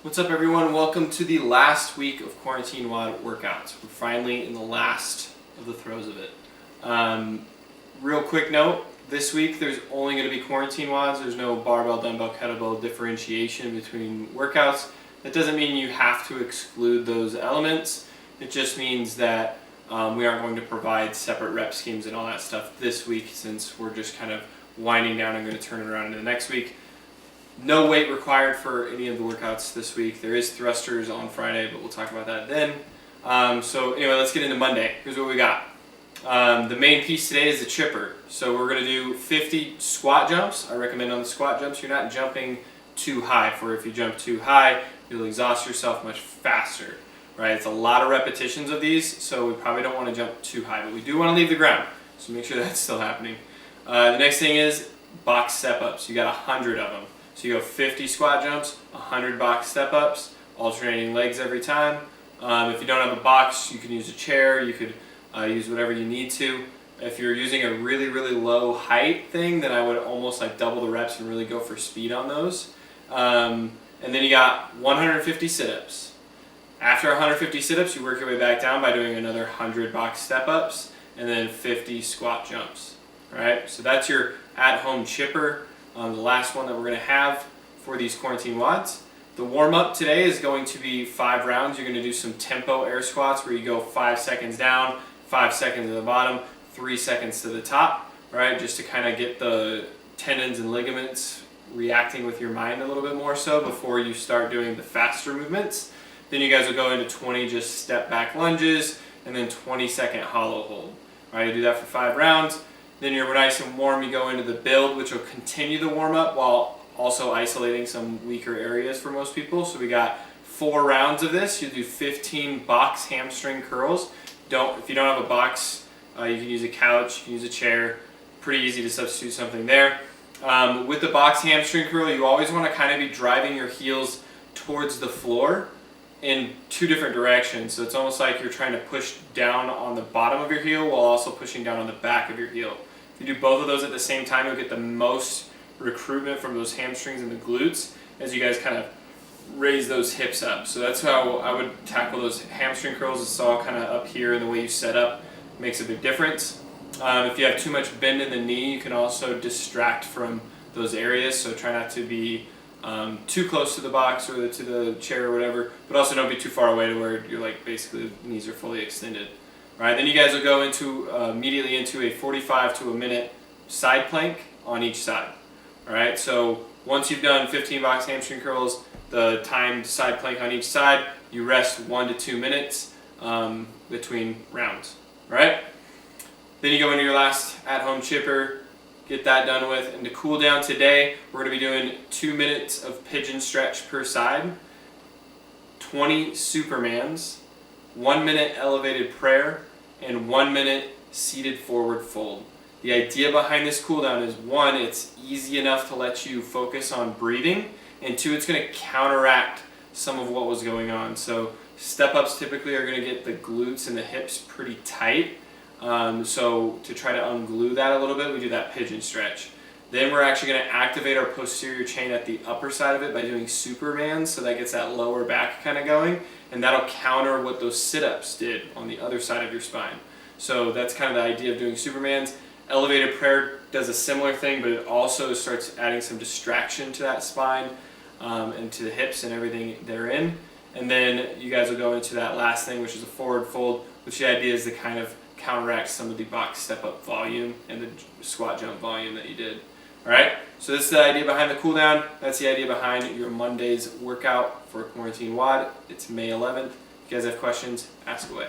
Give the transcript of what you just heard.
What's up everyone? Welcome to the last week of quarantine WOD workouts. We're finally in the last of the throes of it. Real quick note, this week there's only going to be quarantine WODs. There's no barbell, dumbbell, kettlebell differentiation between workouts. That doesn't mean you have to exclude those elements. It just means that we aren't going to provide separate rep schemes and all that stuff this week, since we're just kind of winding down and going to turn it around into the next week. No weight required for any of the workouts this week. There is thrusters on Friday, but we'll talk about that then. So anyway, let's get into Monday. Here's what we got. The main piece today is the chipper. So we're going to do 50 squat jumps. I recommend on the squat jumps, you're not jumping too high. For if you jump too high, you'll exhaust yourself much faster. Right? It's a lot of repetitions of these, so we probably don't want to jump too high, but we do want to leave the ground. So make sure that's still happening. The next thing is box step-ups. You got 100 of them. So you go 50 squat jumps, 100 box step-ups, alternating legs every time. If you don't have a box, you can use a chair. You could use whatever you need to. If you're using a really, really low height thing, then I would almost like double the reps and really go for speed on those. And then you got 150 sit-ups. After 150 sit-ups, you work your way back down by doing another 100 box step-ups and then 50 squat jumps. All right, so that's your at-home chipper. The last one that we're going to have for these quarantine WODs. The warm-up today is going to be 5 rounds. You're going to do some tempo air squats where you go 5 seconds down, 5 seconds to the bottom, 3 seconds to the top, right? Just to kind of get the tendons and ligaments reacting with your mind a little bit more so before you start doing the faster movements. Then you guys will go into 20 just step back lunges and then 20-second hollow hold. Right? You do that for 5 rounds. Then you're nice and warm, you go into the build, which will continue the warm-up while also isolating some weaker areas for most people. So we got 4 rounds of this. You do 15 box hamstring curls. If you don't have a box, you can use a couch, you can use a chair. Pretty easy to substitute something there. With the box hamstring curl, you always want to kind of be driving your heels towards the floor in 2 different directions. So it's almost like you're trying to push down on the bottom of your heel while also pushing down on the back of your heel. If you do both of those at the same time, you'll get the most recruitment from those hamstrings and the glutes as you guys kind of raise those hips up. So that's how I would tackle those hamstring curls. It's all kind of up here, and the way you set up makes a big difference. If you have too much bend in the knee, you can also distract from those areas. So try not to be too close to the box or to the chair or whatever, but also don't be too far away to where you're like basically the knees are fully extended. All right, then you guys will go into immediately into a 45 to a minute side plank on each side. All right, so once you've done 15 box hamstring curls, the timed side plank on each side, you rest 1 to 2 minutes between rounds. All right, then you go into your last at-home chipper, get that done with, and to cool down today, we're going to be doing 2 minutes of pigeon stretch per side, 20 Supermans, 1 minute elevated prayer, and 1 minute seated forward fold. The idea behind this cool down is 1, it's easy enough to let you focus on breathing, and 2, it's going to counteract some of what was going on. So step-ups typically are going to get the glutes and the hips pretty tight. So to try to unglue that a little bit, we do that pigeon stretch. Then we're actually going to activate our posterior chain at the upper side of it by doing Supermans, so that gets that lower back kind of going, and that'll counter what those sit-ups did on the other side of your spine. So that's kind of the idea of doing Supermans. Elevated prayer does a similar thing, but it also starts adding some distraction to that spine and to the hips and everything therein. And then you guys will go into that last thing, which is a forward fold, which the idea is to kind of counteract some of the box step-up volume and the squat jump volume that you did. All right, so this is the idea behind the cool down. That's the idea behind your Monday's workout for quarantine WOD. It's May 11th. If you guys have questions, ask away.